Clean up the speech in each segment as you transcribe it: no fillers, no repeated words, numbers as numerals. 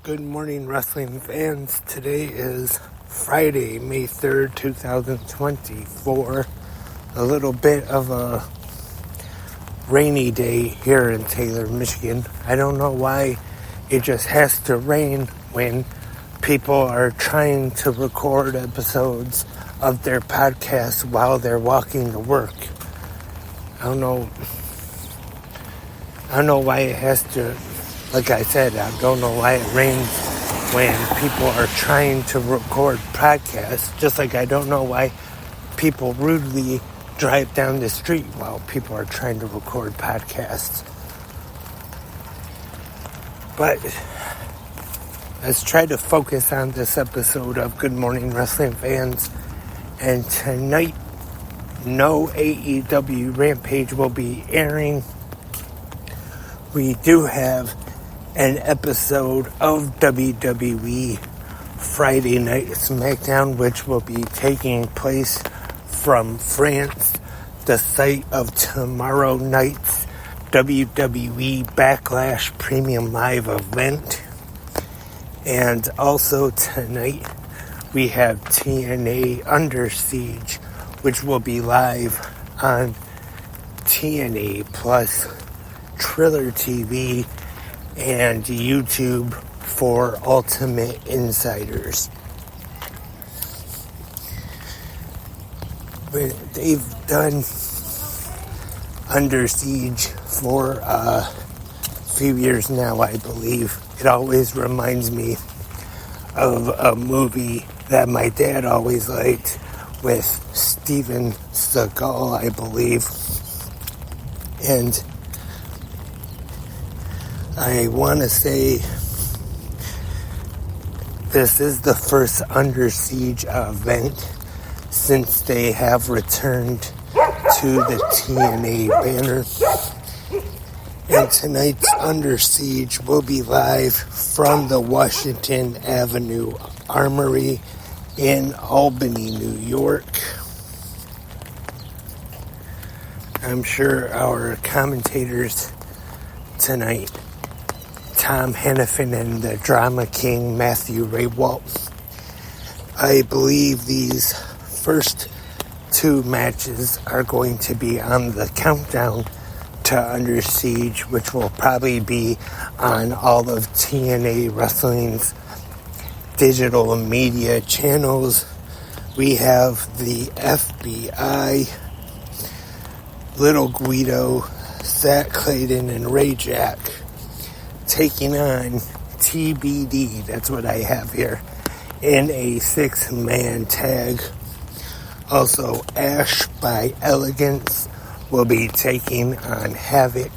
Good morning, wrestling fans. Today is Friday, May 3rd, 2024. A little bit of a rainy day here in Taylor, Michigan. I don't know why it just has to rain when people are trying to record episodes of their podcast while they're walking to work. I don't know why it has to. Like I said, I don't know why it rains when people are trying to record podcasts, just like I don't know why people rudely drive down the street while people are trying to record podcasts. But let's try to focus on this episode of Good Morning Wrestling Fans. And tonight, no AEW Rampage will be airing. We do have an episode of WWE Friday Night SmackDown, which will be taking place from France, the site of tomorrow night's WWE Backlash Premium Live event. And also tonight, we have TNA Under Siege, which will be live on TNA Plus, Triller TV, and YouTube for Ultimate Insiders. They've done Under Siege for a few years now, I believe. It always reminds me of a movie that my dad always liked with Steven Seagal, I believe. And I want to say this is the first Under Siege event since they have returned to the TNA banner. And tonight's Under Siege will be live from the Washington Avenue Armory in Albany, New York. I'm sure our commentators tonight, Tom Hannafin and the Drama King Matthew Raywalt. I believe these first two matches are going to be on the countdown to Under Siege, which will probably be on all of TNA Wrestling's digital media channels. We have the FBI, Little Guido, Zach Clayton, and Ray Jack taking on TBD, that's what I have here, in a 6-man tag. Also, Ash by Elegance will be taking on Havoc.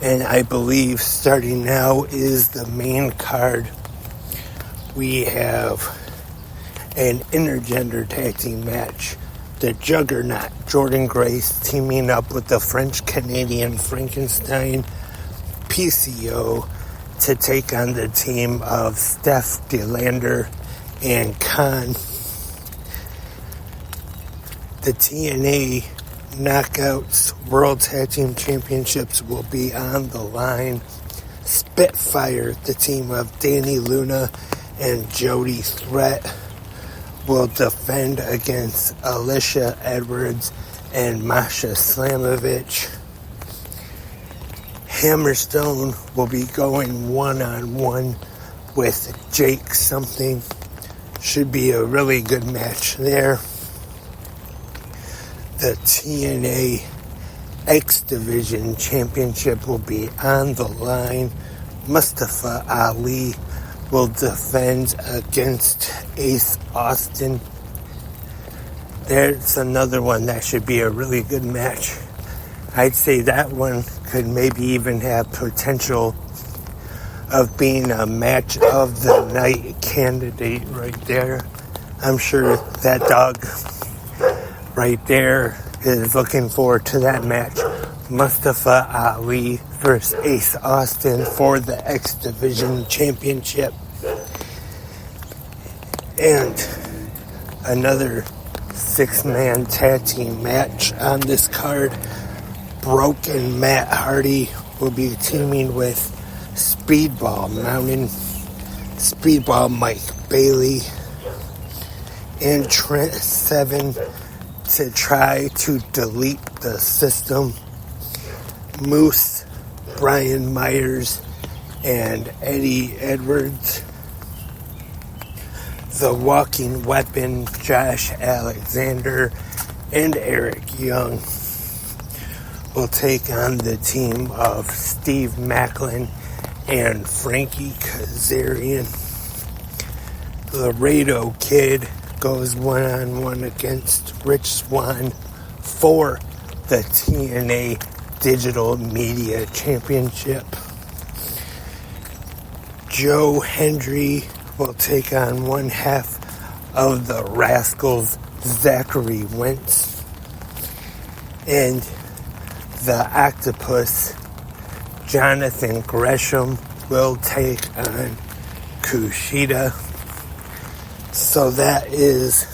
And I believe starting now is the main card. We have an intergender tag team match. The Juggernaut, Jordan Grace, teaming up with the French-Canadian Frankenstein PCO to take on the team of Steph DeLander and Khan. The TNA Knockouts World Tag Team Championships will be on the line. Spitfire, the team of Danny Luna and Jody Threat, will defend against Alicia Edwards and Masha Slamovich. Hammerstone will be going one-on-one with Jake something. Should be a really good match there. The TNA X Division Championship will be on the line. Mustafa Ali will defend against Ace Austin. There's another one that should be a really good match. I'd say that one could maybe even have potential of being a match of the night candidate right there. I'm sure that dog right there is looking forward to that match. Mustafa Ali versus Ace Austin for the X Division Championship. And another 6-man tag team match on this card. Broken Matt Hardy will be teaming with Speedball Mountain, Speedball Mike Bailey, and Trent Seven to try to delete the system. Moose, Brian Myers, and Eddie Edwards. The Walking Weapon, Josh Alexander, and Eric Young will take on the team of Steve Macklin and Frankie Kazarian. Laredo Kid goes one-on-one against Rich Swann for the TNA Digital Media Championship. Joe Hendry will take on one half of the Rascals, Zachary Wentz. And the Octopus, Jonathan Gresham, will take on Kushida. So that is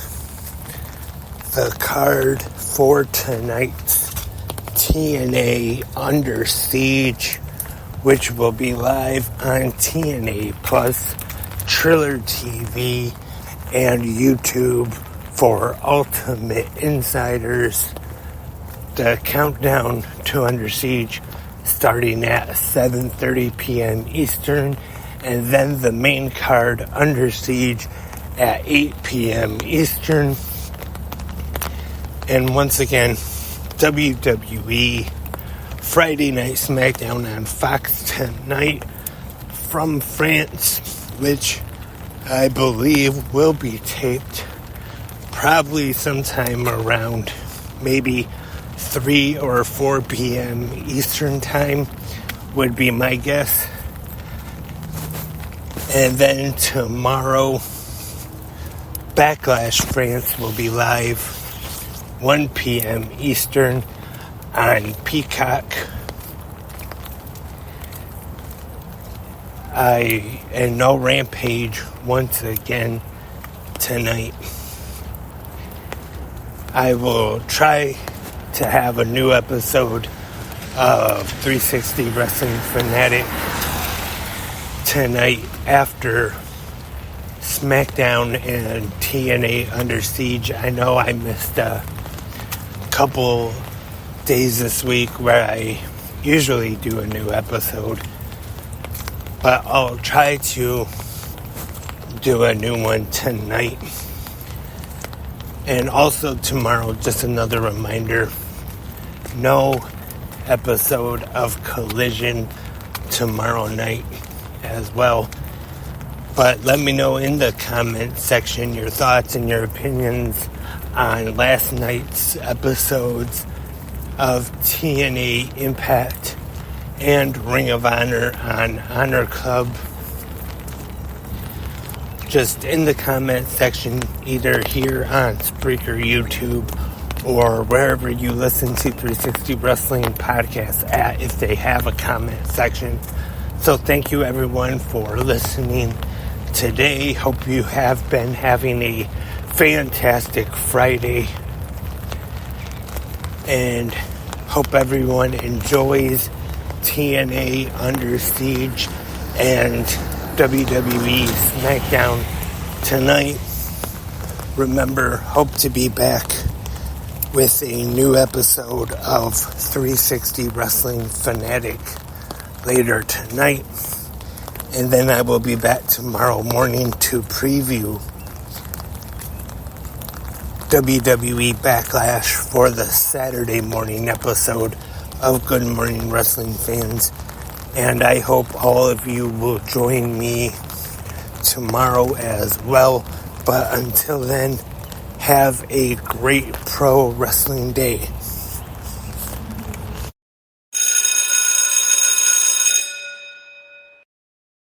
the card for tonight's TNA Under Siege, which will be live on TNA Plus, Triller TV, and YouTube for Ultimate Insiders. The countdown to Under Siege starting at 7:30 p.m. Eastern, and then the main card Under Siege at 8 p.m. Eastern. And once again, WWE Friday Night SmackDown on Fox tonight from France, which I believe will be taped probably sometime around maybe 3 or 4 p.m. Eastern time would be my guess. And then tomorrow, Backlash France will be live 1 p.m. Eastern on Peacock. And no Rampage once again tonight. I will try to have a new episode of 360 Wrestling Fanatic tonight after SmackDown and TNA Under Siege. I know I missed a couple days this week where I usually do a new episode, but I'll try to do a new one tonight. And also tomorrow, just another reminder, no episode of Collision tomorrow night as well. But let me know in the comment section your thoughts and your opinions on last night's episodes of TNA Impact and Ring of Honor on Honor Club. Just in the comment section, either here on Spreaker, YouTube, or wherever you listen to 360 Wrestling podcasts at, if they have a comment section. So thank you everyone for listening today. Hope you have been having a fantastic Friday, and hope everyone enjoys TNA Under Siege and WWE SmackDown tonight. Remember, hope to be back with a new episode of 360 Wrestling Fanatic later tonight. And then I will be back tomorrow morning to preview WWE Backlash for the Saturday morning episode of Good Morning Wrestling Fans. And I hope all of you will join me tomorrow as well. But until then, have a great pro wrestling day.